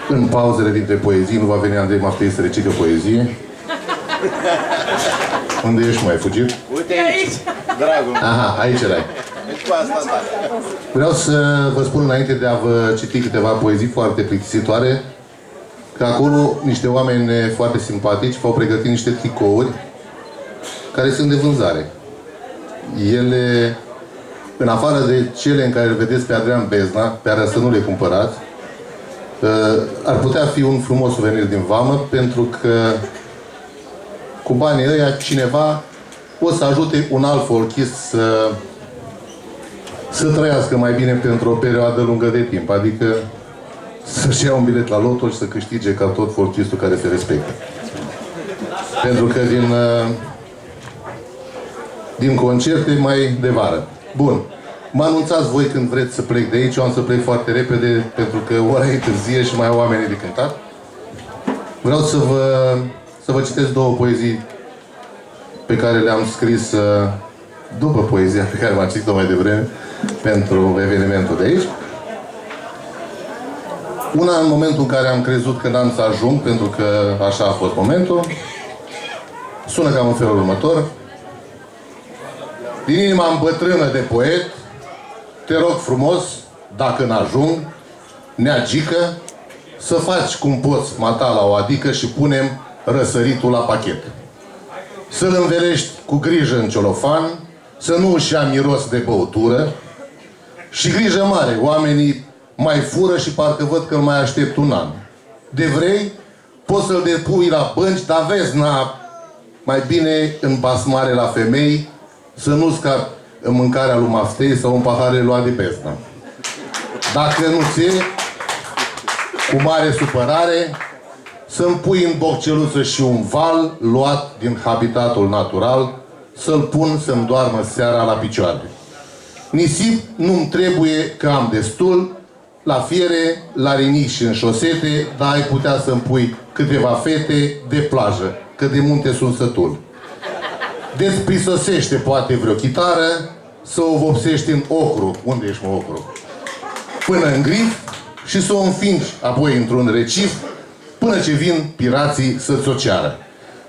În pauzele dintre poezii, nu va veni Andrei Maftei să recică poezie. Unde ești, mai fugit? Uite aici, dragul. Aha, aici erai. Deci cu asta, da. Vreau să vă spun înainte de a vă citi câteva poezii foarte plictisitoare că acolo niște oameni foarte simpatici v-au pregătit niște tricouri care sunt de vânzare. Ele, în afară de cele în care le vedeți pe Adrian Bezna, pe care să nu le cumpărați, ar putea fi un frumos suvenir din vamă, pentru că cu banii ăia cineva o să ajute un alt folchist să trăiască mai bine pentru o perioadă lungă de timp. Adică să-și ia un bilet la loto și să câștige ca tot folchistul care se respectă. Pentru că din concerte mai de vară. Bun. Mă anunțați voi când vreți să plec de aici. Eu am să plec foarte repede pentru că ora e târzie și mai au oamenii de cântat. Vreau să vă citesc două poezii pe care le-am scris după poezia pe care m-am citit-o mai devreme pentru evenimentul de aici. Una în momentul în care am crezut că n-am să ajung, pentru că așa a fost momentul. Sună cam în felul următor. Din inima îmbătrână de poet, te rog frumos, dacă n-ajung, neagică, să faci cum poți mata la o adică și punem răsăritul la pachet. Să-l învelești cu grijă în celofan, să nu își ia miros de băutură și grijă mare, oamenii mai fură și parcă văd că îl mai aștept un an. De vrei, poți să-l depui la bănci, dar vezi, mai bine în basmare la femei, să nu scapi în mâncarea lui Maftei sau în paharele luat de Bezna. Dacă nu ți-e, cu mare supărare, să-mi pui în bocceluță și un val luat din habitatul natural, să-l pun să-mi doarmă seara la picioare. Nisip nu-mi trebuie că am destul, la fiere, la rinic și în șosete, dar ai putea să-mi pui câteva fete de plajă, că de munte sunt sătul. Deci prisosește poate vreo chitară, să o vopsești în ocru, unde ești mă ocru, până în grif și să o înfingi apoi într-un recif, până ce vin pirații să-ți o ceară.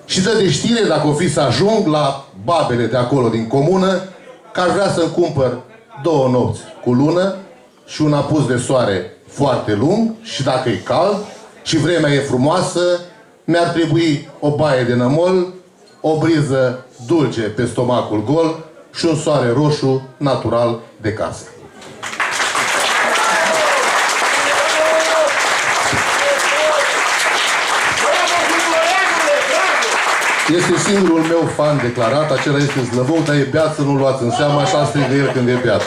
Și dă de știre, dacă o fi să ajung la babele de acolo din comună, că aș vrea să-mi cumpăr 2 nopți cu lună și un apus de soare foarte lung și dacă e cald și vremea e frumoasă, mi-ar trebui o baie de nămol, o briză dulce pe stomacul gol și un soare roșu natural de casă. Este singurul meu fan declarat, acela este Slăvou, dar e beat, să nu luați în seamă, așa strigă el când e beat.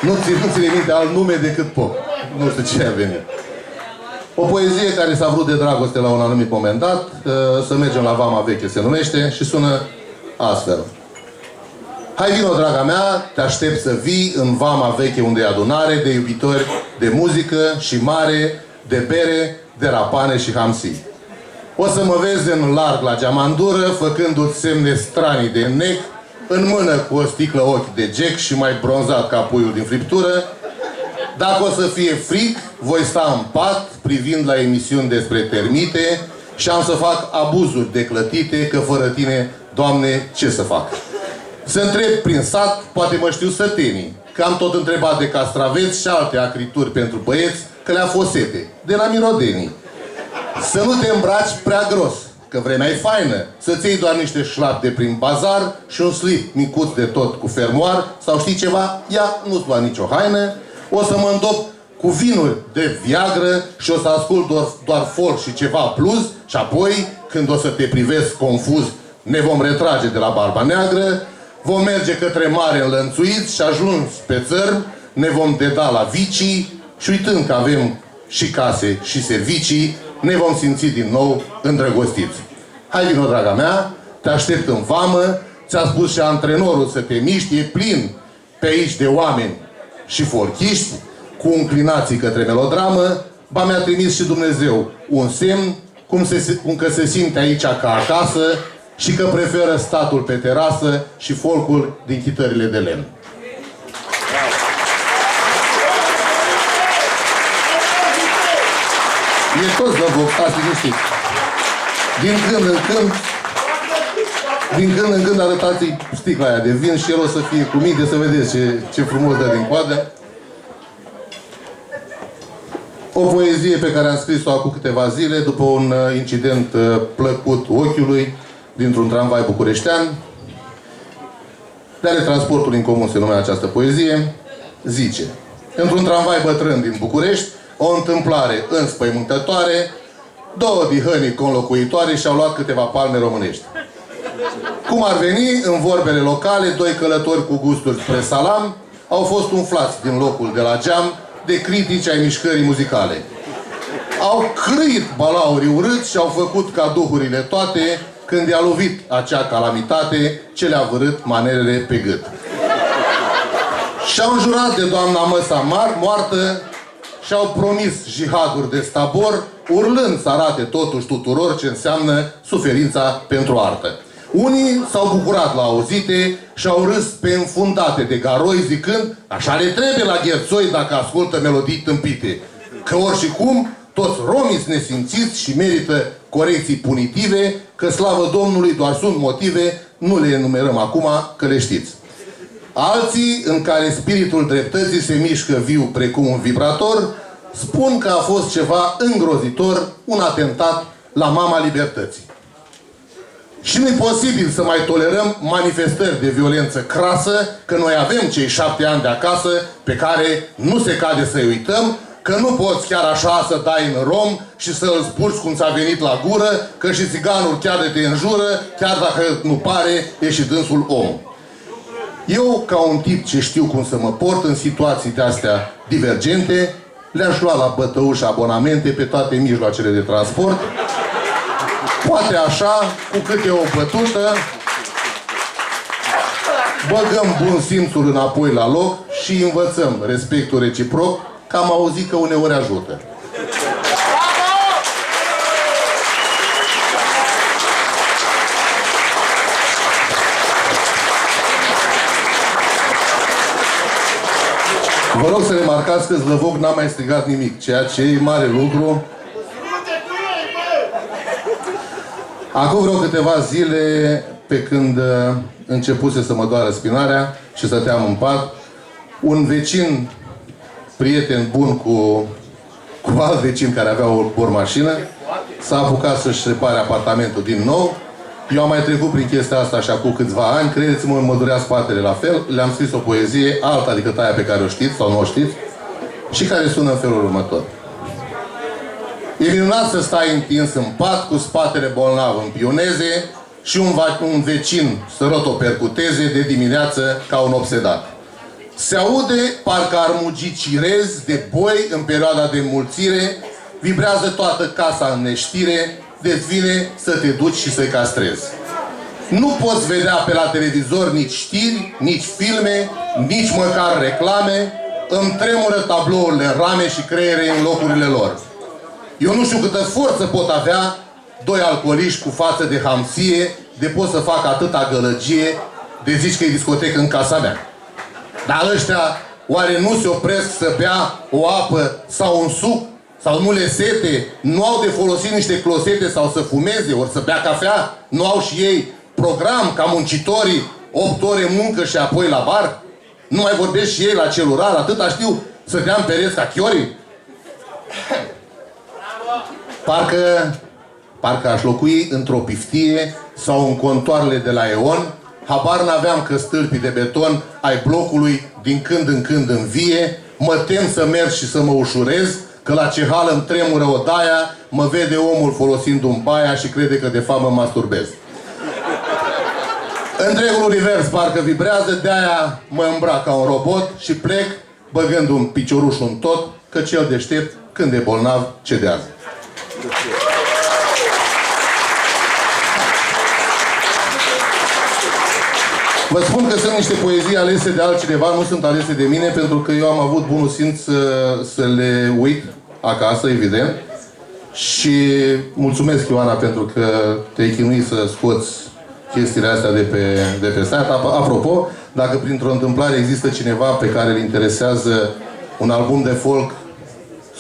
Nu ține minte alt nume decât Pop. Nu știu ce a venit. O poezie care s-a vrut de dragoste la un anumit moment dat, să mergem la Vama Veche se numește și sună astfel. Hai vino, draga mea, te aștept să vii în Vama Veche unde e adunare de iubitori de muzică și mare, de bere, de rapane și hamsi. O să mă vezi în larg la geamandură, făcându-ți semne stranii de nec, în mână cu o sticlă ochi de Jack și mai bronzat ca puiul din friptură. Dacă o să fie frig, voi sta în pat, privind la emisiuni despre termite și am să fac abuzuri declătite, că fără tine, Doamne, ce să fac? Să întreb prin sat, poate mă știu sătenii, că am tot întrebat de castraveți și alte acrituri pentru băieți, că le-a fost sete, de la mirodenii. Să nu te îmbraci prea gros, că vremea e faină, să-ți iei doar niște șlapi de prin bazar și un slip micuț de tot cu fermoar, sau știi ceva, ia, nu-ți lua nicio haină, o să mă îndop cu vinuri de Viagră și o să ascult doar folk și ceva blues și apoi, când o să te privesc confuz, ne vom retrage de la Barba Neagră, vom merge către mare înlănțuiți și ajuns pe țărm, ne vom deda la vicii și uitând că avem și case și servicii, ne vom simți din nou îndrăgostiți. Hai vino, draga mea, te aștept în vamă, ți-a spus și antrenorul să te miști, e plin pe aici de oameni și folchiști, cu înclinații către melodramă, ba mi-a trimis și Dumnezeu un semn, cum că se simte aici ca acasă și că preferă statul pe terasă și folcul din chitările de lemn. E tot zăvoc, stați liniștiți. Din când în când arătați-i sticla aia de vin și el o să fie cu minte să vedeți ce frumos dă din coadă. O poezie pe care am scris-o acum câteva zile după un incident plăcut ochiului dintr-un tramvai bucureștean. De-ale transportului în comun se numea această poezie. Zice: într-un tramvai bătrân din București, o întâmplare înspăimântătoare, două dihănii conlocuitoare și-au luat câteva palme românești. Cum ar veni, în vorbele locale, doi călători cu gusturi spre salam au fost umflați din locul de la geam de critici ai mișcării muzicale. Au crâit balaurii urâți și au făcut ca duhurile toate când i-a lovit acea calamitate ce le-a vărât manerele pe gât. Și-au înjurat de doamna măsa moartă și-au promis jihaduri de stabor, urlând să arate totuși tuturor ce înseamnă suferința pentru artă. Unii s-au bucurat la auzite și-au râs pe înfundate de garoi zicând: așa le trebuie la gherțoi dacă ascultă melodii tâmpite. Că oricum, toți romii sunt nesimțiți și merită corecții punitive, că slavă Domnului doar sunt motive, nu le enumerăm acum, că le știți. Alții, în care spiritul dreptății se mișcă viu precum un vibrator, spun că a fost ceva îngrozitor, un atentat la mama libertății. Și nu-i posibil să mai tolerăm manifestări de violență crasă, că noi avem cei 7 ani de acasă pe care nu se cade să-i uităm, că nu poți chiar așa să dai în rom și să îl spurci cum ți-a venit la gură, că și țiganul chiar de te înjură, chiar dacă nu pare, e și dânsul om. Eu, ca un tip ce știu cum să mă port în situații de-astea divergente, le-aș lua la bătăuș abonamente pe toate mijloacele de transport. Poate așa, cu câte o bătută, băgăm bun simțul înapoi la loc și învățăm respectul reciproc, că am auzit că uneori ajută. Vă rog să remarcați că Zlăvoc n-a mai strigat nimic, ceea ce e mare lucru. Acum vreo câteva zile, pe când începuse să mă doară spinarea și stăteam în pat, un vecin, prieten bun cu alt vecin care avea o bormașină, s-a apucat să-și repare apartamentul din nou. Eu am mai trecut prin chestia asta și acum câțiva ani, credeți-mă, mă durea spatele la fel, le-am scris o poezie, alta decât aia pe care o știți sau nu o știți, și care sună în felul următor. E minunat să stai întins în pat, cu spatele bolnav în pioneze și un vecin să rotopercuteze de dimineață ca un obsedat. Se aude parcă ar mugi cirez de boi în perioada de înmulțire, vibrează toată casa în neștire, deci vine să te duci și să-i castrezi. Nu poți vedea pe la televizor nici știri, nici filme, nici măcar reclame, îmi tremură tablourile în rame și creiere în locurile lor. Eu nu știu câtă forță pot avea doi alcooliști cu față de hamsie de pot să fac atâta gălăgie de zici că e discotecă în casa mea. Dar ăștia oare nu se opresc să bea o apă sau un suc? Sau nu le sete? Nu au de folosit niște closete sau să fumeze? Ori să bea cafea? Nu au și ei program ca muncitorii 8 ore muncă și apoi la bar? Nu mai vorbesc și ei la celular? Atâta știu să dea în pereți ca chiorii? Parcă aș locui într-o piftie sau în contoarele de la EON. Habar n-aveam că stâlpii de beton ai blocului din când în când învie. Mă tem să merg și să mă ușurez, că la ce hală îmi tremură odaia, mă vede omul folosind un baia și crede că de fapt mă masturbez. Întregul univers parcă vibrează, de-aia mă îmbrac ca un robot și plec băgând un picioruș în tot, că cel deștept, când e bolnav, cedează. Vă spun că sunt niște poezii alese de altcineva, nu sunt alese de mine, pentru că eu am avut bunul simț să le uit acasă, evident. Și mulțumesc, Ioana, pentru că te-ai chinuit să scoți chestiile astea de pe site. Apropo, dacă printr-o întâmplare există cineva pe care îl interesează un album de folk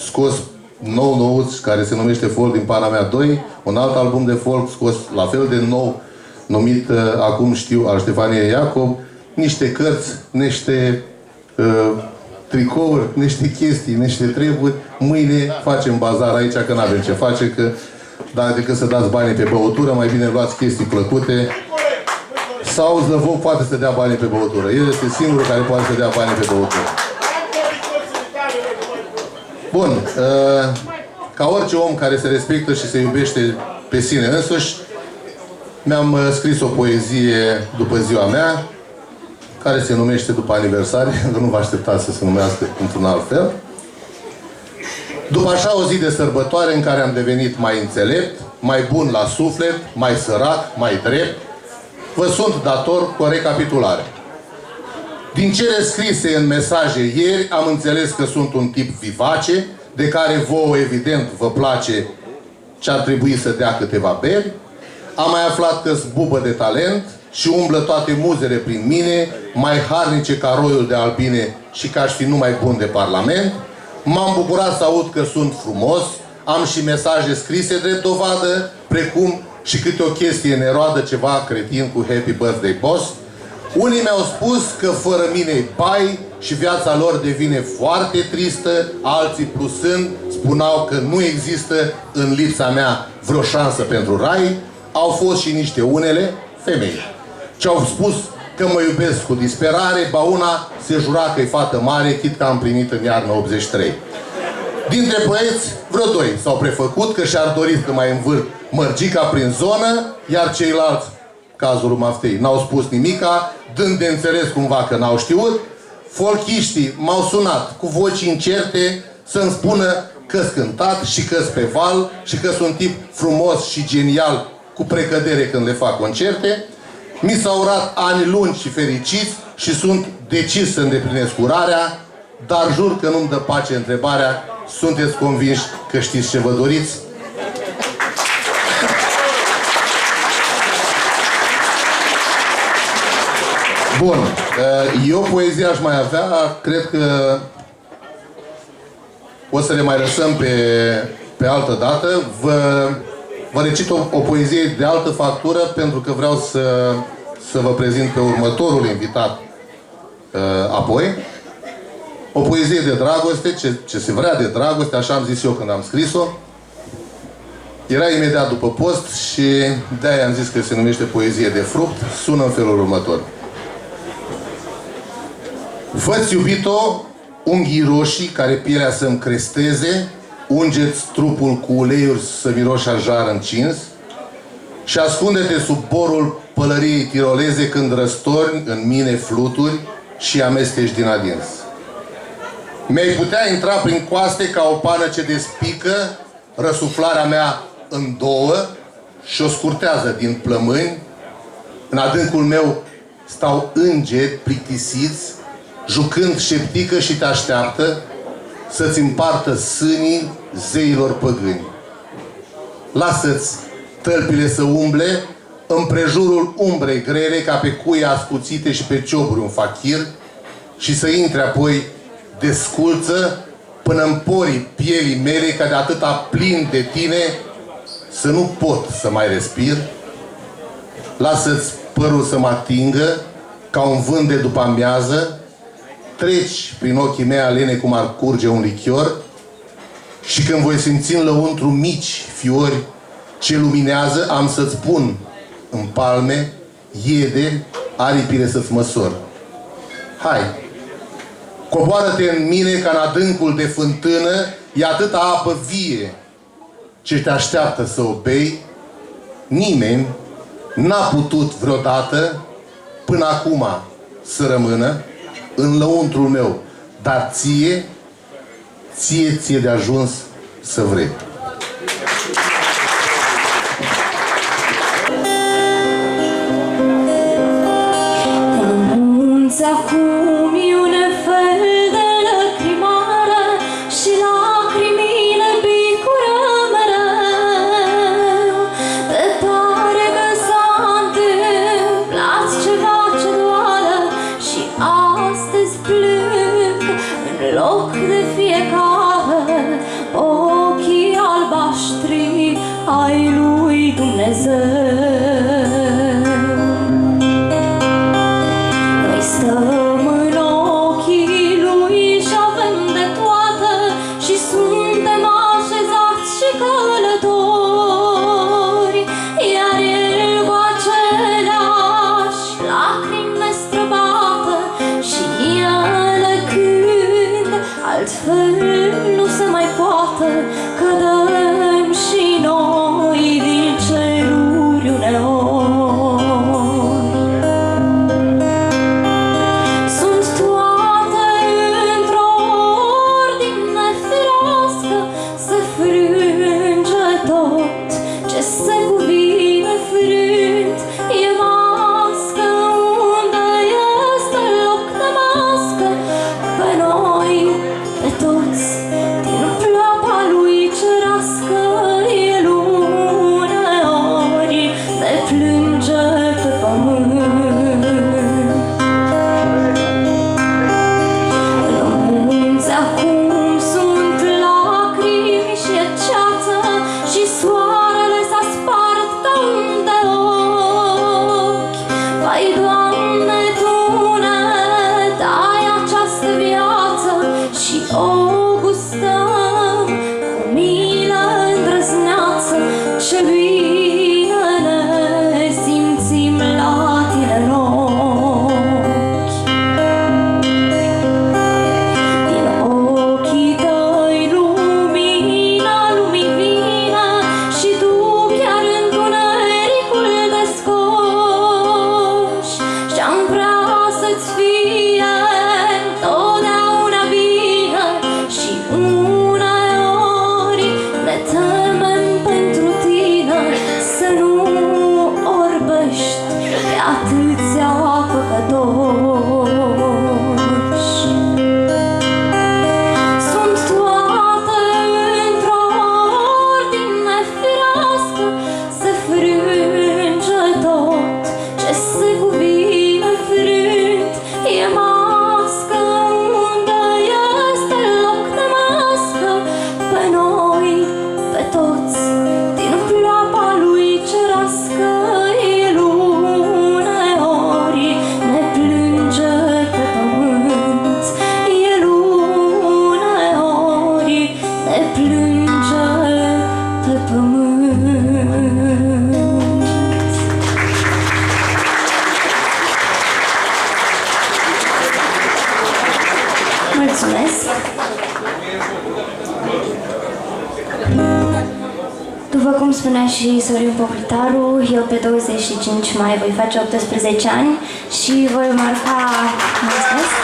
scos nou-nouț, care se numește Folk din Pana Mea 2, un alt album de folk scos la fel de nou, numit Acum Știu, al Ștefaniei Iacob, niște cărți, niște tricouri, niște chestii, niște treburi. Mâine facem bazar aici, că n-avem ce face, că dar decât să dați banii pe băutură, mai bine luați chestii plăcute. Sau Zlăvoc poate să dea banii pe băutură. El este singurul care poate să dea banii pe băutură. Bun. Ca orice om care se respectă și se iubește pe sine însuși, mi-am scris o poezie după ziua mea, care se numește după aniversare, că nu vă așteptați să se numească într-un alt fel. După așa o zi de sărbătoare în care am devenit mai înțelept, mai bun la suflet, mai sărac, mai drept, vă sunt dator cu o recapitulare. Din cele scrise în mesaje ieri, am înțeles că sunt un tip vivace, de care vouă evident vă place ce ar trebui să dea câteva beri. Am mai aflat că-s bubă de talent și umblă toate muzele prin mine, mai harnice ca roiul de albine și că aș fi numai bun de parlament. M-am bucurat să aud că sunt frumos, am și mesaje scrise drept dovadă, precum și câte o chestie neroadă, ceva cretin cu Happy Birthday Boss. Unii mi-au spus că fără mine-i bai și viața lor devine foarte tristă, alții plusând spuneau că nu există în lipsa mea vreo șansă pentru rai. Au fost și niște unele femei ce au spus că mă iubesc cu disperare, ba una se jura că-i fată mare, chit că am primit în iarnă 83. Dintre băieți, vreo doi s-au prefăcut că și-ar dori să mai învârt mărgica prin zonă, iar ceilalți, cazul lui Maftei, n-au spus nimica, dând de înțeles cumva că n-au știut. Folchiștii m-au sunat cu voci incerte să-mi spună că-s cântat și că-s pe val și că sunt tip frumos și genial cu precădere când le fac concerte. Mi s-au urat ani lungi și fericiți și sunt decis să îndeplinesc urarea, dar jur că nu-mi dă pace întrebarea: sunteți convinși că știți ce vă doriți? Bun. Eu poezie aș mai avea, cred că o să le mai lăsăm pe altă dată. Vă recit o poezie de altă factură pentru că vreau să vă prezint pe următorul invitat apoi. O poezie de dragoste, ce se vrea de dragoste, așa am zis eu când am scris-o. Era imediat după post și de-aia am zis că se numește poezie de fruct. Sună în felul următor. Fă-ți, iubito, unghii roșii care pielea să-mi cresteze, ungeți trupul cu uleiuri să miroși a jar încins și ascunde-te sub borul pălăriei tiroleze când răstorni în mine fluturi și amesteci din adins. Mi-ai putea intra prin coaste ca o pană ce despică răsuflarea mea în două și o scurtează din plămâni. În adâncul meu stau îngeri plictisiți, jucând șeptică și te așteaptă să-ți împartă sânii zeilor păgâni. Lasă-ți tălpile să umble împrejurul umbrei grele ca pe cuie ascuțite și pe cioburi un fachir și să intre apoi desculță până în porii pielii mele ca de atâta plin de tine să nu pot să mai respir. Lasă-ți părul să mă atingă ca un vânt de după amiază, treci prin ochii mei alene cum ar curge un lichior și când voi simți în lăuntru mici fiori ce luminează, am să-ți pun în palme iede aripile să-ți măsor. Hai, coboară-te în mine ca în adâncul de fântână, e atâta apă vie ce te așteaptă să o bei. Nimeni n-a putut vreodată până acum să rămână în lăuntrul meu, dar ție de ajuns să vrei. Acum e un fel de lăcrimară și lacrimile picură mereu. De tare că s-a întâmplat ceva ce doară și astăzi plâng în loc de fiecare o ai lui Dumnezeu. Noi stăm în ochii lui și avem de toate și suntem așezați și călători, iar el cu aceleași lacrimi ne străbată și ele când altfel nu se mai poate, că dăm și noi din ceruri uneori. Sunt toate într-o ordine firească, se frânge tot ce se cuvine frânt, e mască unde este loc de mască, pe noi, pe toți, din ploapa lui cerească, el uneori ne plânge pe pământ. În munți acum sunt lacrimi și e ceață și soarele s-a spart ca un de ochi. Vai, Doamne, Tu ne dai această viață și o gustăm cu milă îndrăzneață. Ce bine ne simțim la Tine în ochi. Din ochii Tăi lumina lumii vine și Tu chiar întunericul descoși. Și-am vrea să-ți fie întotdeauna bine și uneori ne temem pentru Tine să nu orbești pe atâția păcătoși. Sunt toate într-o ordine firească, se frânge tot ce se cuvine frânt, e mască unde este loc de mască, pe noi, pe toți, din ploapa lui cerească, el uneori ne plânge pe pământ, el uneori ne plânge pe pământ. Mulțumesc! După cum spunea și Sorin Pocritaru, eu pe 25 mai voi face 18 ani și voi marca, mulțumesc,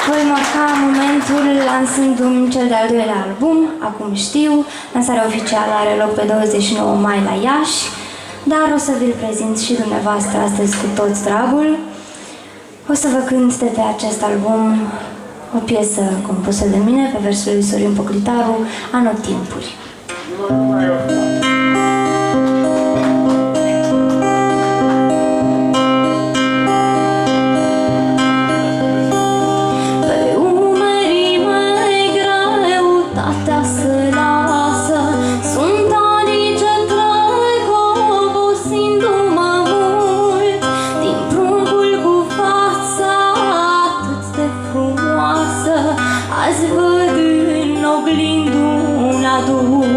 voi marca momentul lansându-mi cel de-al doilea album, Acum știu. Lansarea oficială are loc pe 29 mai la Iași, dar o să vi-l prezint și dumneavoastră astăzi cu tot dragul. O să vă cânt de pe acest album o piesă compusă de mine pe versul lui Sorin Pocritaru, Anotimpuri. Pe umerii mei greutatea se lasă, sunt anii ce trec obosindu-mă mult, din pruncul cu fața atât de frumoasă, azi văd în oglindul un adult.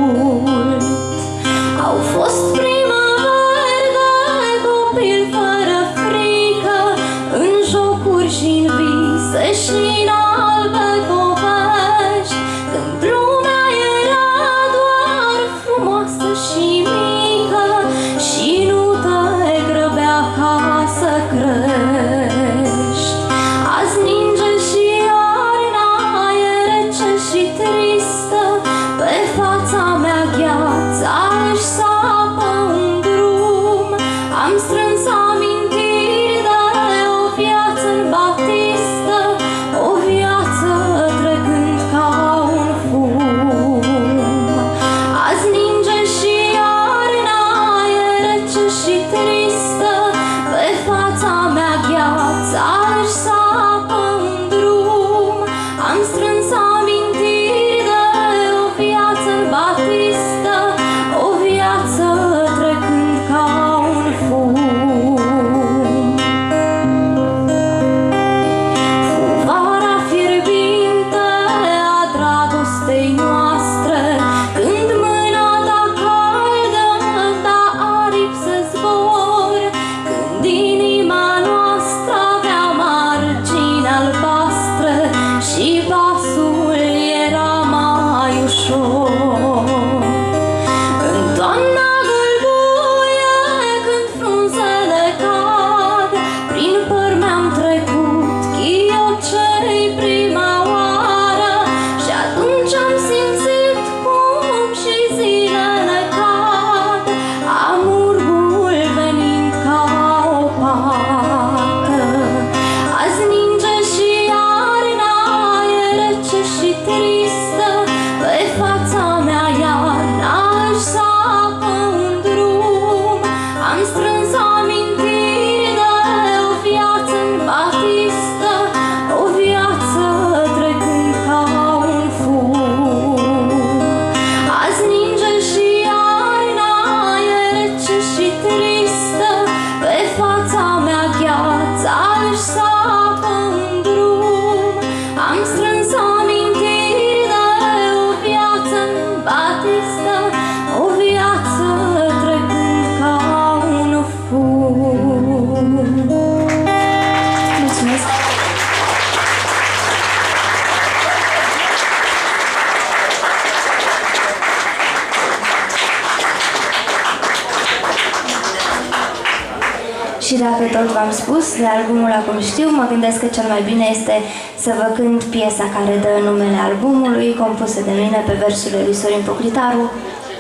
Și dacă tot v-am spus de albumul Acum știu, mă gândesc că cel mai bine este să vă cânt piesa care dă numele albumului, compusă de mine pe versurile lui Sorin Pocritaru,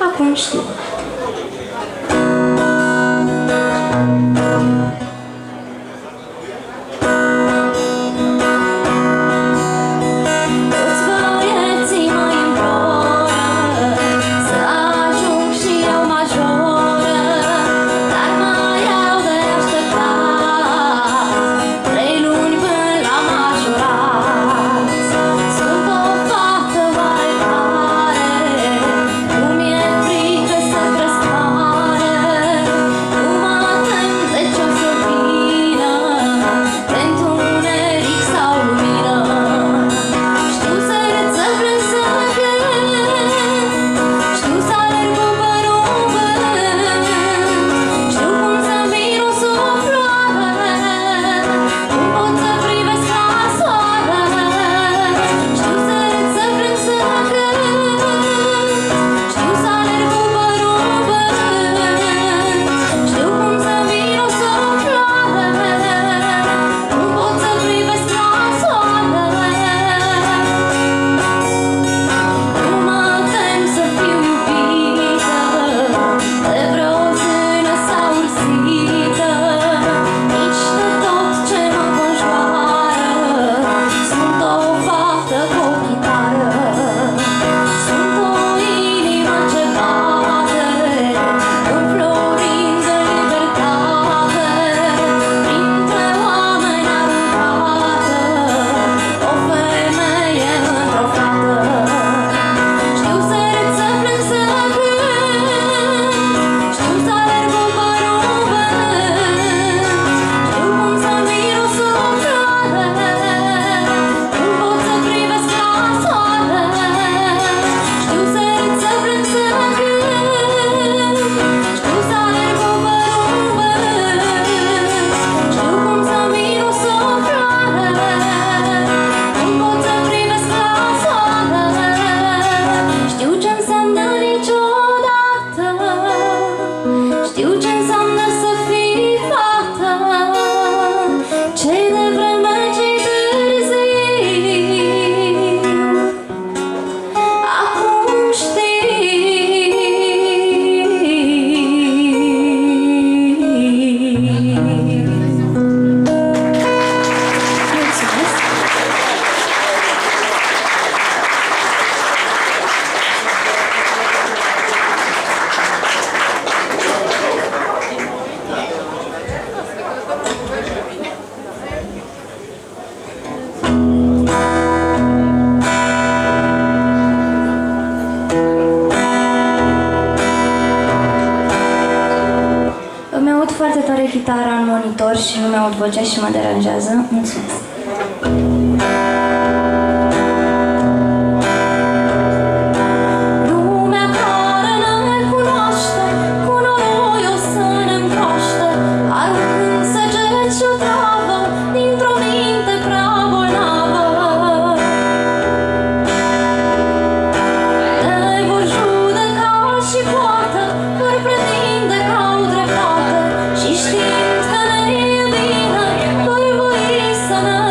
Acum știu. Chitara în monitor și nu mi-aud vocea și mă deranjează. Mulțumesc! Știind că ne iubină, voi să ne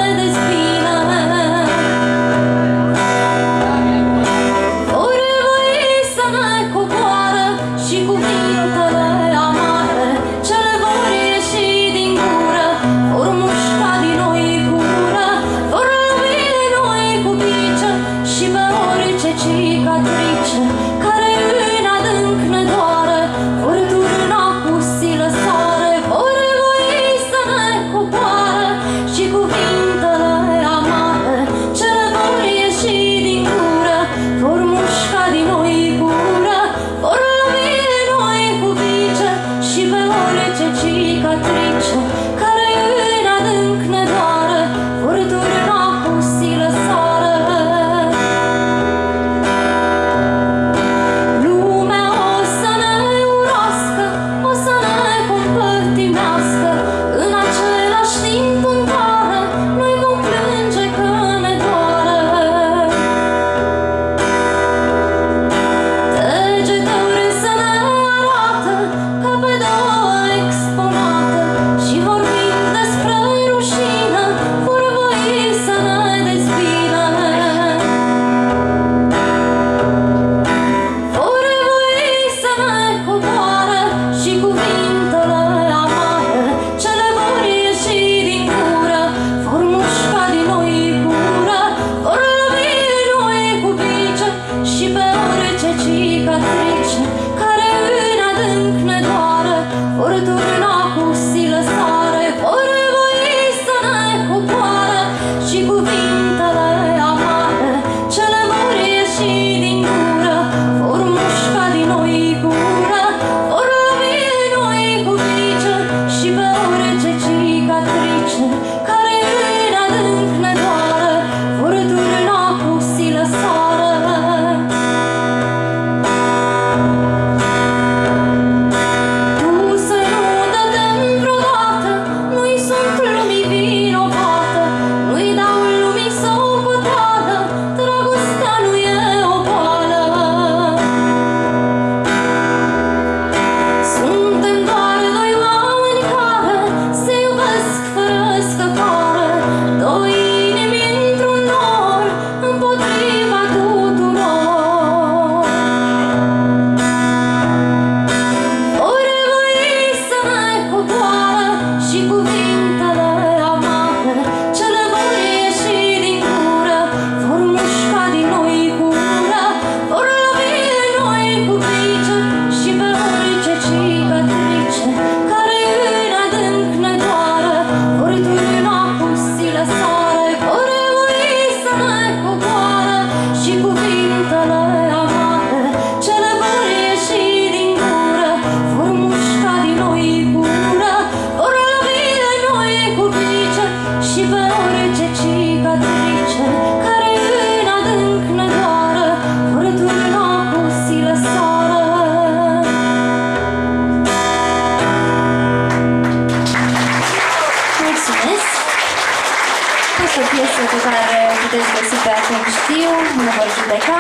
piesă pe care o puteți găsi pe Acum Știu, Nu vor judeca.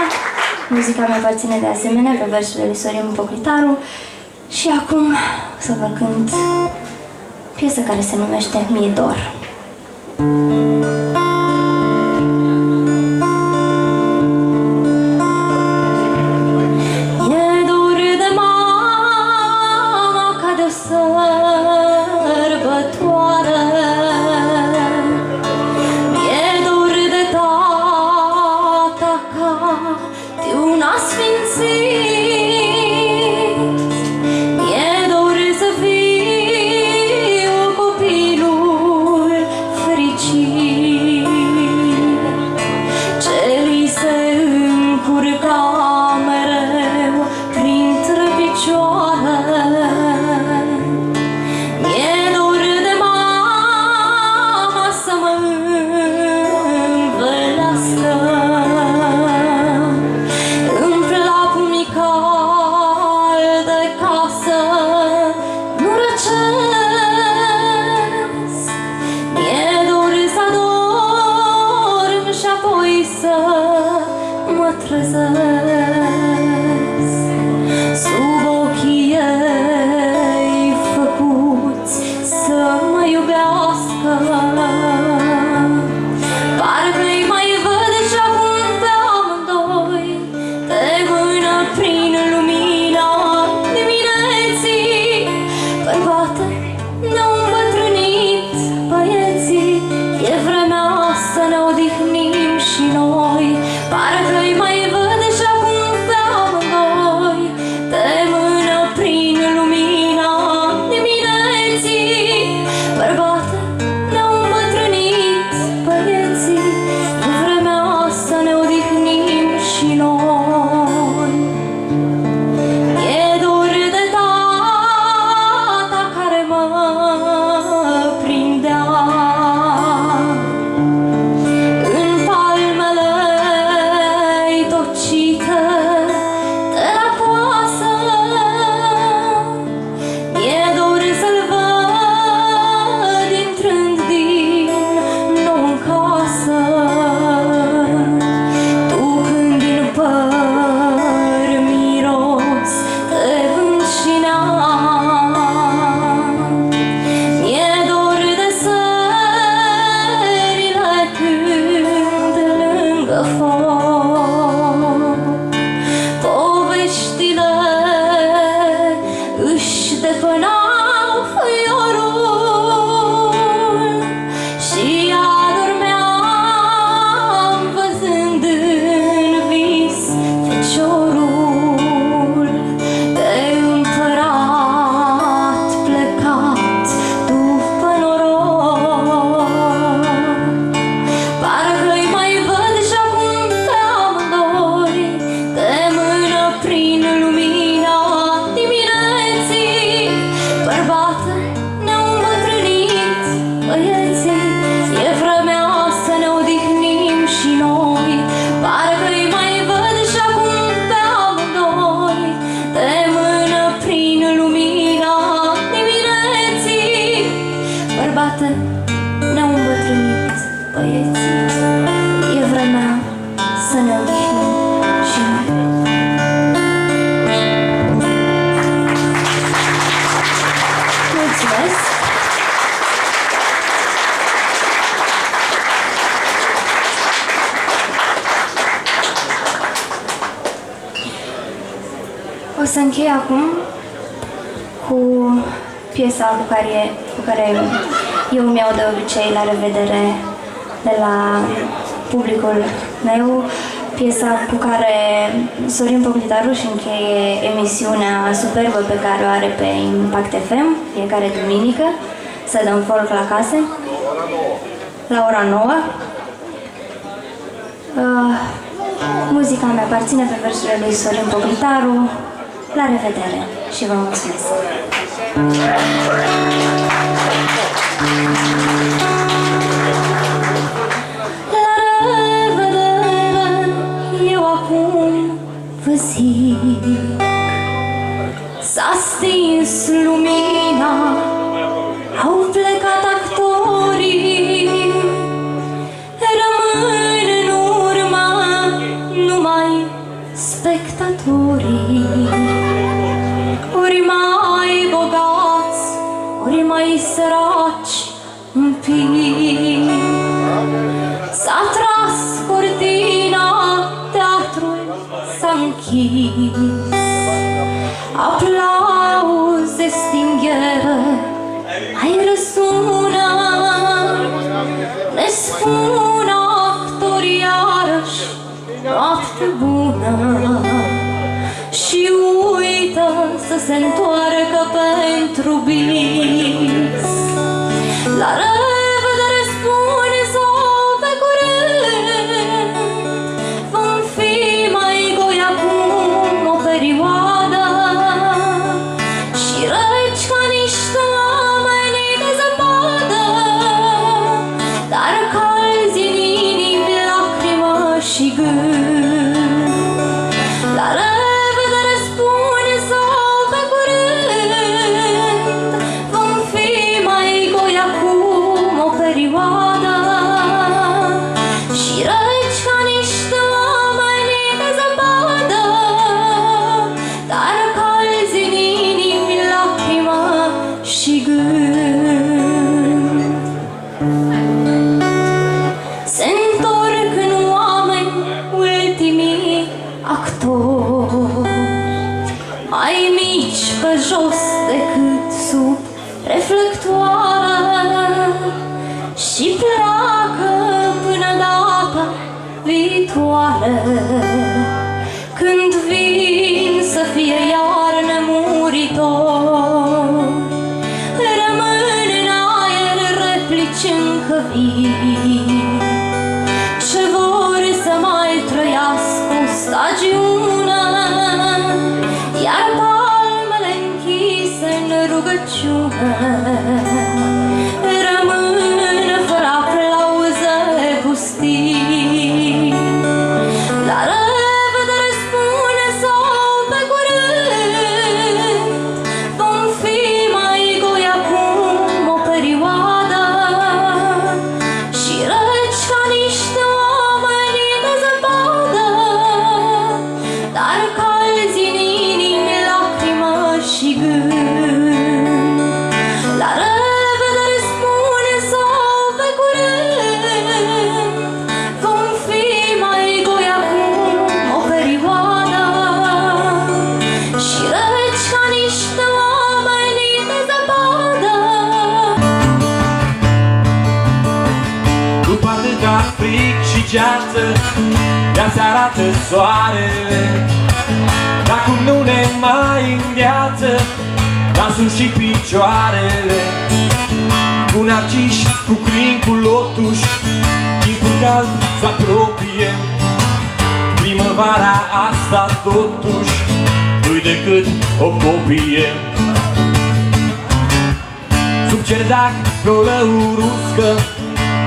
Muzica mea aparține de asemenea pe versurile lui Sorin Poplitaru. Și acum să vă cânt piesă care se numește Mi-e dor. O să închei acum cu piesa cu care eu mi-au de obicei la revedere de la publicul meu, piesa cu care Sorin Poplitaru își încheie emisiunea superbă pe care o are pe Impact FM, fiecare duminică, să dăm folk la case, la ora 9. Muzica mea aparține pe versurile lui Sorin Poplitaru. La revedere și vă mulțumesc! La revedere, eu acum vă zic, s-a stins lumina, au plecat actorii, închis. Aplauze stingheră, mai răsună, ne spun actorii iarăși noapte bună. Și uită să se întoarcă pentru bis. La revedere spune sau pe curând, vom fi mai goi acum o perioadă și reci ca niște oameni de zăpadă, dar calzi în inimi lacrimă și gând. La revedere spune sau pe curând, vom fi mai goi acum o perioadă și reci ca niște oameni de zăpadă, dar calzi în inimi lacrimă și gând. Se întorc în oameni ultimii actori, mai mici pe jos decât sub reflectoare, și pleacă până data viitoare, când vin să fie iar nemuritori. Rămân în aer replici încă vii, ce vor să mai trăiască o stagiune, iar palmele închise în rugăciune rămân fără aplauze pustii. La revedere spune sau pe curând, vom fi mai goi acum o perioadă și reci ca niște oameni de zăpadă, dar calzi în inimi lacrimă și gând. La revedere spune sau pe curând, vom fi mai goi acum o perioadă și reci ca niște oameni de zăpadă. După atâta fric și ceață, ea se arată soarele. Acum nu ne mai îngheață nasul și picioarele. Cu narciși, cu crin, cu lotuși, timpul cald s-apropie. Primăvara asta totuși nu-i decât o copie. Sub cerdac, pe-o lăuruscă,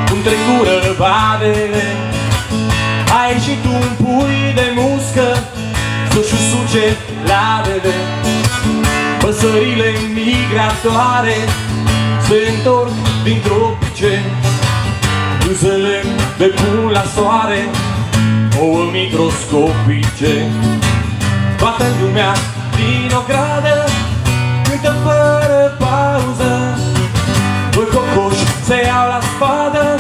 cum trecură vadele, a ieșit un pui de muscă să-și usuce ladele. Păsările migratoare se întorc din tropice, râzele de pun la soare, ouă microscopice. Toată lumea din o gradă cântă fără pauză, doi cocoși se iau la spadă,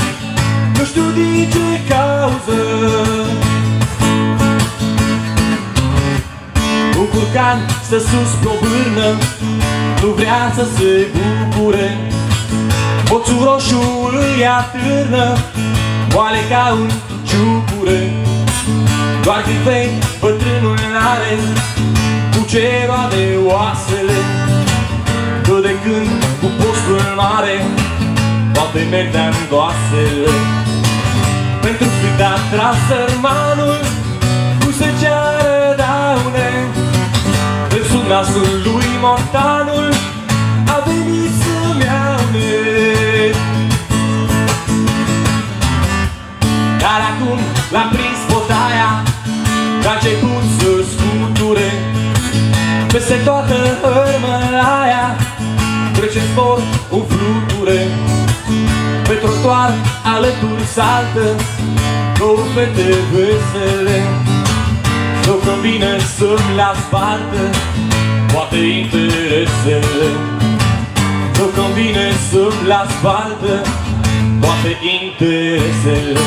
nu știu din ce cauză. Un curcan stă sus pe-o bârnă, nu vrea să se bucure. Oțul roșu îi atârnă, moale ca un ciucure. Doar grifei bătrânul n-are, cu ce roade oasele, că de când cu postul mare toate merg de-a îndoasele. Pentru cât a tras sărmanul cu se ceară daune, în sub nasul lui mortanul a venit să-mi aune. Dar acum l-a prins botaia, a început să scuture. Peste toată hărmălaia trece spor un fluture. Pe trotuar alături saltă două fete vesele. Nu convine să-mi las baltă toate interesele. Nu convine să-mi las baltă toate interesele.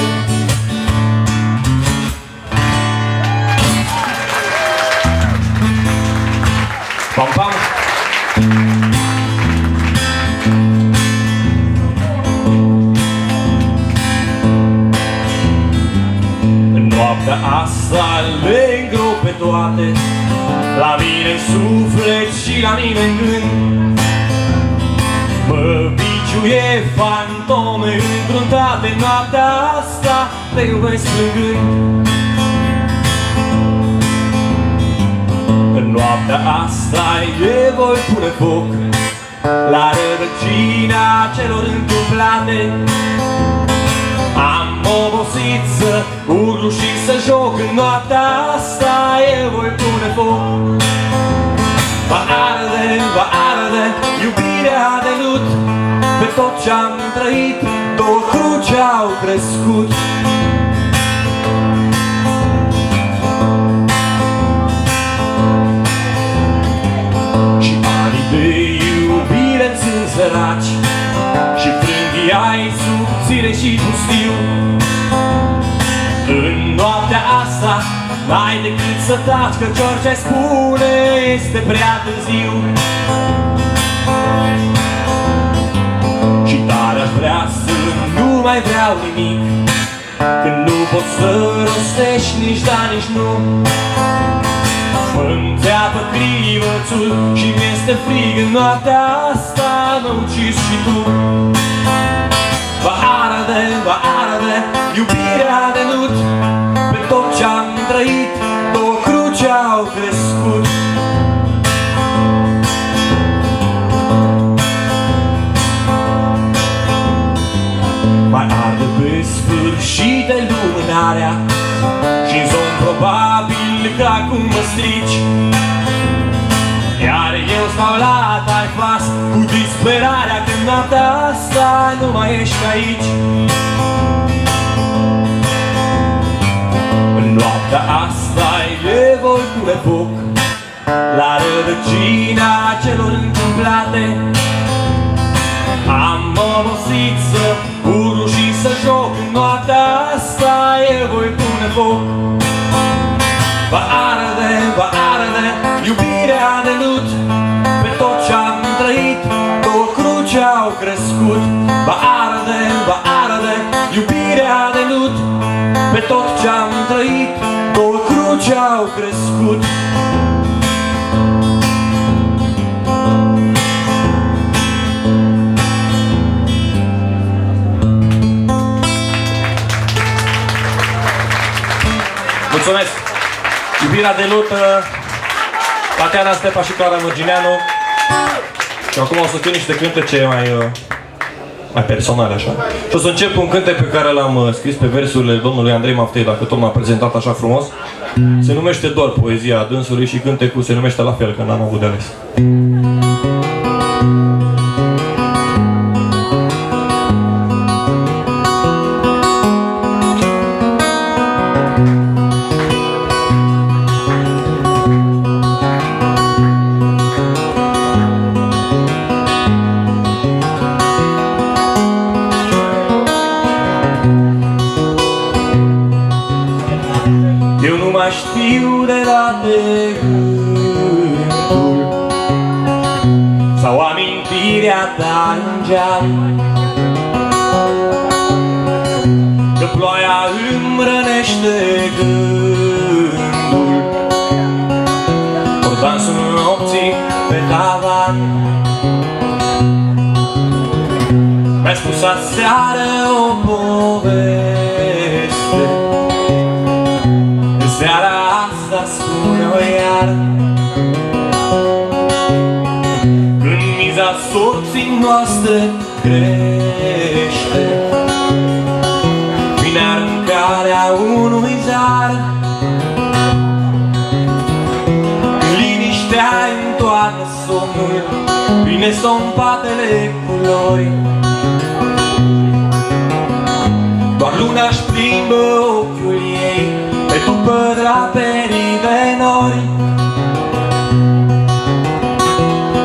Pam, pam! În noaptea asta le îngrop pe toate, la mine în suflet și la mine în gând. Mă biciuie fantome îngruntate, noaptea asta te iubesc plângând. În noaptea asta eu voi pune foc la rădăcina celor întâmplate. Am obosit să urlu și să joc, în noaptea asta eu voi pune foc. Va arde iubirea de lut, pe tot ce-am trăit, două cruci au crescut. Și anii de iubire-mi sunt săraci, și frânghia-i subțire și pustiu. În noaptea asta n-ai decât să taci, căci orice spune este prea târziu. Și tare aș vrea să nu mai vreau nimic, când nu poți să rostești nici da, nici nu. Mă înțeapă crivățul și mi-este frig, în noaptea asta mă ucizi și tu. Va arde iubirea de lut, pe tot ce-am trăit, două cruci au crescut. Mai arde pe sfârșit de lumânarea, și-n somn probabil că acum mă strici. Iar eu stau la taifas cu disperarea, când noaptea asta nu mai ești aici. În noaptea asta eu voi pune foc la rădăcina celor întâmplate. Am obosit să urlu și să joc, în noaptea asta eu voi pune foc. Va arde iubirea de lut, pe tot ce-am trăit, două cruci au crescut. Va arde iubirea de lut, pe tot ce-am trăit, două cruci au crescut. Mulțumesc! Iubirea de lut, Tatiana Stepa și Clara Mărgineanu. Și acum o să cânt niște cântece mai personale, așa. Și o să încep cu un cântec pe care l-am scris pe versurile domnului Andrei Maftei, dacă tot m-a prezentat așa frumos. Se numește doar poezia dânsului și cântecul se numește la fel, că n-am avut de ales. Știu de date gândul sau amintirea ta în geam, că ploaia îmi rănește gândul, ori dansul nopții pe tavan. Mi-ai spus aseară o poveste, seara asta spune-o iar, când miza sorții noastre crește, vine aruncarea unui zar. Liniștea întoarcă somnul, vine stompatele culori. Doar luna-și plimbă ochiul ei pe după draperii de nori.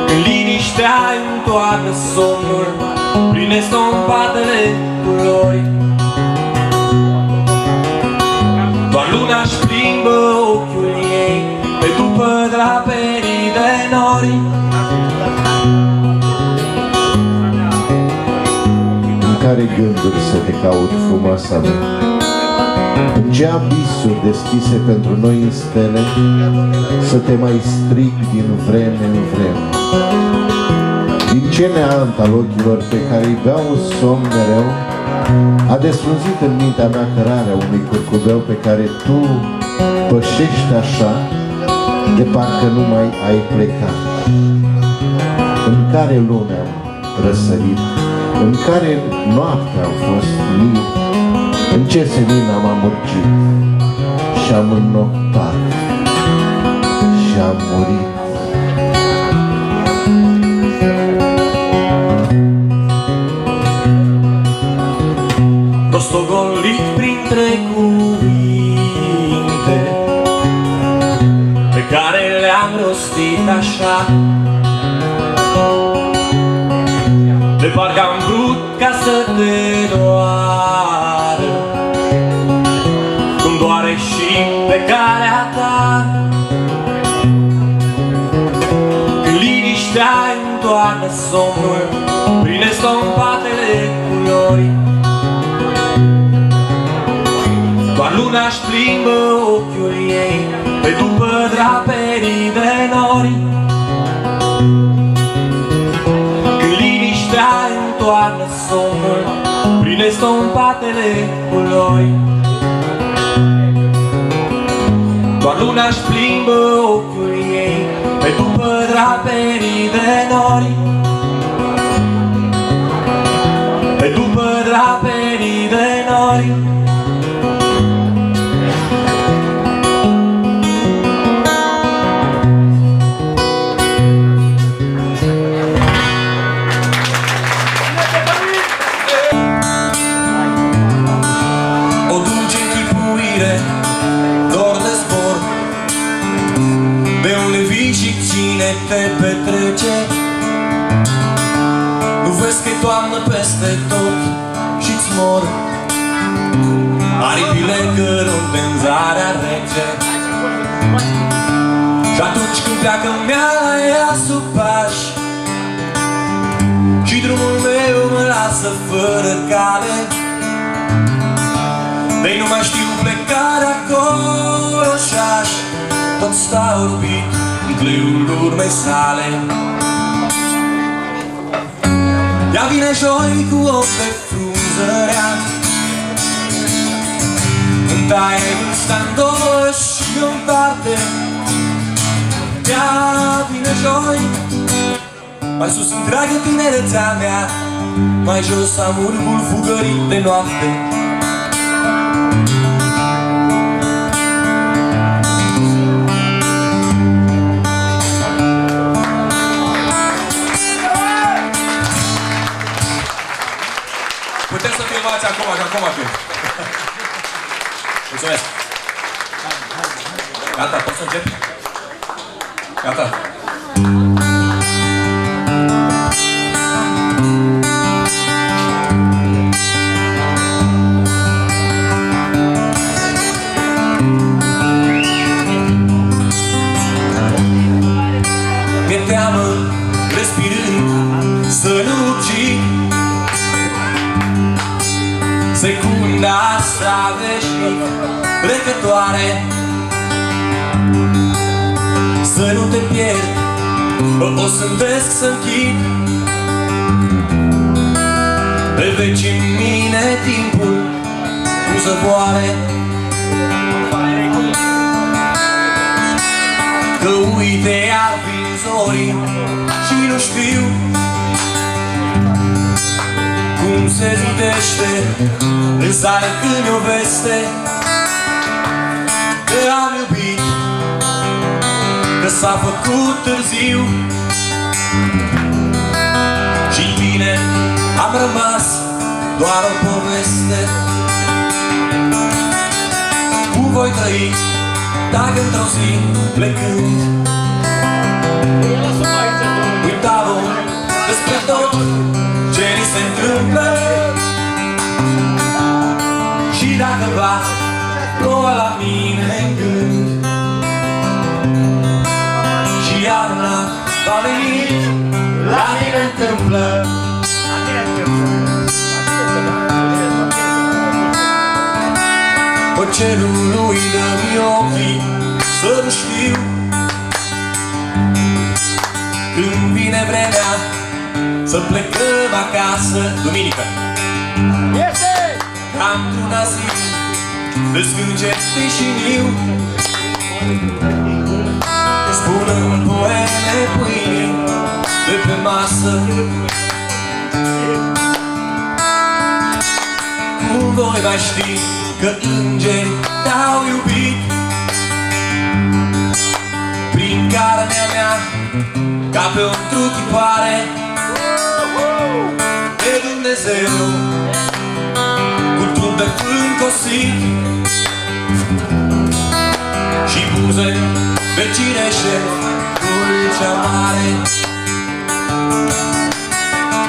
Când liniștea întoarcă somnul, pline stompatele culori. Doar luna-și plimbă ochiul ei pe după draperii de nori. În care gânduri să te caut, frumoasa mea? În ce abisuri deschise pentru noi în stele să te mai strig din vreme în vreme? Din ce neant al ochilor pe care îi beau somn mereu a desfrunzit în mintea mea cărarea unui curcubeu pe care tu pășești așa de parcă nu mai ai plecat. În care lume am răsărit, în care noapte am fost mii, în ce senin am amurgit și am înnoptat și am murit. Rostogolit printre cuvinte pe care le-am rostit așa, de parcă am vrut ca să te doară, cum doare și pe calea ta. Când liniștea întoarnă somnul prin estompatele culori, doar luna-și plimbă ochiul ei pe după draperii de nori. Când liniștea întoarnă somnul prin estompatele culori, doar luna-și plimbă ochiul ei pe după draperii de nori, pe după draperii de nori. Te petrece, nu vezi că-i toamnă peste tot și-ți mor aripile cărunte în zarea rece. Și atunci când pleacă meala ea sub pași și drumul meu mă lasă fără cale, de-i nu mai știu plecarea acolo și-aș tot sta orbit în cleiul urmei sale. Ea vine joi cu ochi de frunzărea, îmi taie vârsta-n două și o împarte. Ea vine joi, mai sus întreagă tinerețea mea, mai jos am urbul fugărit de noapte. Puteți să filmați acum, că acum film. Mulțumesc. Gata, poți să încep? Gata. Mi-e teamă, respirând, să nu ucid secunda asta veșnic trecătoare, să nu te pierd, o să-ndesc să-nchid pe veci în mine timpul cum zăboare. Că uite iar vin zorii și nu știu cum se zidește în sală când e o veste că am iubit, că s-a făcut târziu și în tine am rămas doar o poveste. Cum voi trăi dacă într-o zi plecând uitam despre tot ce ni se întâmplă și dacă va ploua la mine în gând și iarna va veni nimic la mine întâmplă. Pe cerul lui dă-mi ochii să nu știu când vine vremea să plecăm acasă. Duminică ca într-un asil de scânge sprijiniu, spun-mi poeme pâine de pe masă. Cum voi mai ști că îngeri te-au iubit prin carnea mea ca pe o întrutipare de Dumnezeu cu trup de încosit și buze de cireșe dulce amare.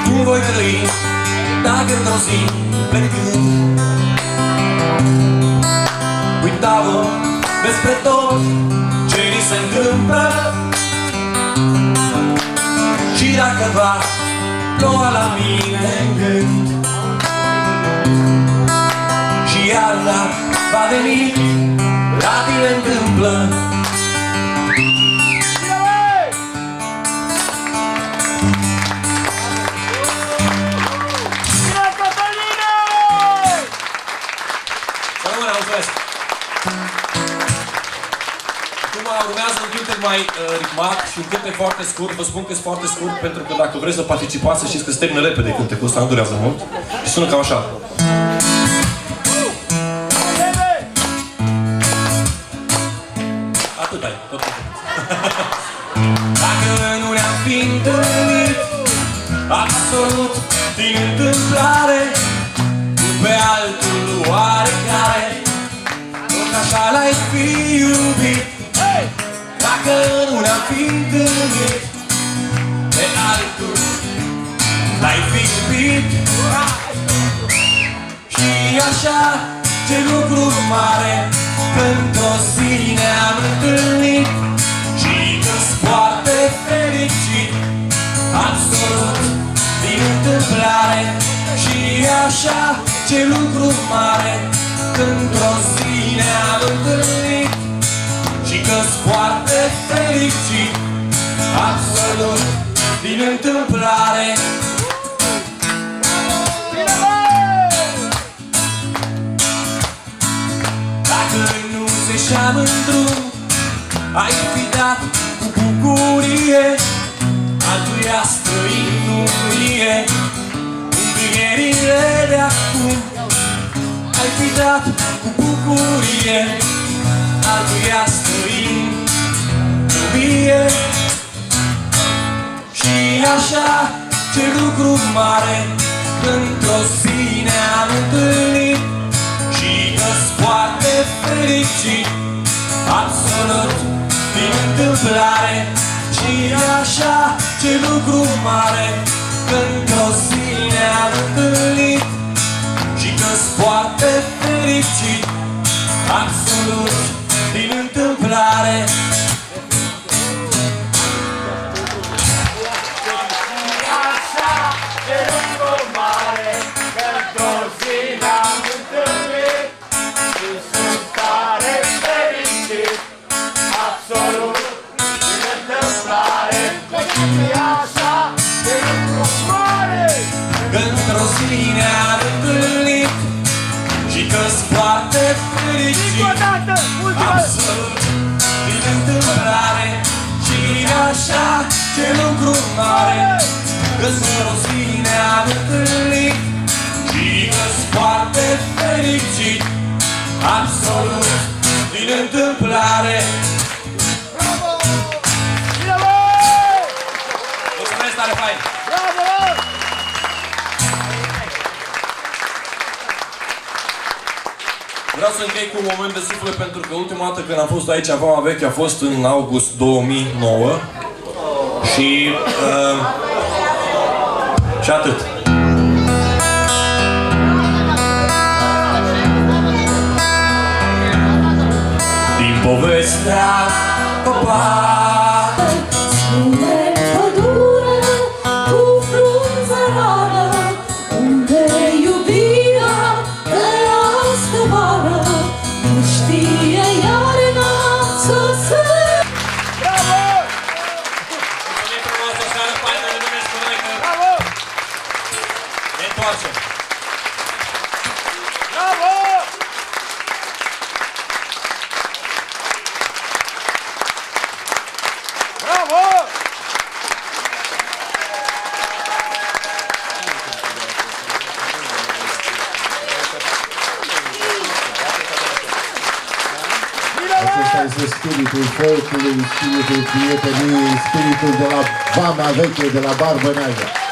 Cum voi trăi dacă într-o zi plecând uitau despre tot ce ni se întâmplă și dacă va ploua la mine în gând și iarna va veni, la tine întâmplă. Acum urmează un cântec mai ritmat și un cântec foarte scurt. Vă spun că e foarte scurt pentru că dacă vreți să participați, să știți că se termină repede cântecul ăsta, nu durează mult. Și sună cam așa. Atât ai, tot atât. Dacă nu ne-am fi întâlnit absolut din întâmplare, pe altul oarecare, tot așa l-ai fi iubit. Dacă nu ne-am fi întâlnit, pe altul l-ai fi iubit. Și așa, ce lucru mare, într-o zi ne-am întâlnit și că-s foarte fericit, absolut din întâmplare. Și așa, ce lucru mare, într-o zi ne-am întâlnit și că-s foarte fericit, absolut din întâmplare. Dacă nu se ieșeam în drum, ai fi dat cu bucurie altuia străin, nu mie. Învierile de acum ai fi dat cu bucurie altuia străin, nu mie. Și așa, ce lucru mare, într-o zi ne-am întâlnit și că-s foarte fericit, absolut din întâmplare. Și așa, ce lucru mare, într-o zi ne-am întâlnit și că-s foarte fericit, absolut din întâmplare. Așa, ce lucru mare, într-o zi ne-am întâlnit și sunt tare fericit, absolut din întâmplare. Așa, ce lucru mare, într-o zi ne-am întâlnit și că-s foarte fericit, absolut din întâmplare. Și așa, ce lucru mare, într-o zi ne-am întâlnit și că-s foarte fericit, absolut din întâmplare. Mulțumesc tare fain! Vreau să închei cu un moment de suflet pentru că ultima dată când am fost aici, Vama Veche, a fost în august 2009 și atât. Din povestea Popa Spune pădure pace! Acesta este spiritul folcului, spiritul prieteniei, spiritul de la Vama Veche, de la Barbă Neagră.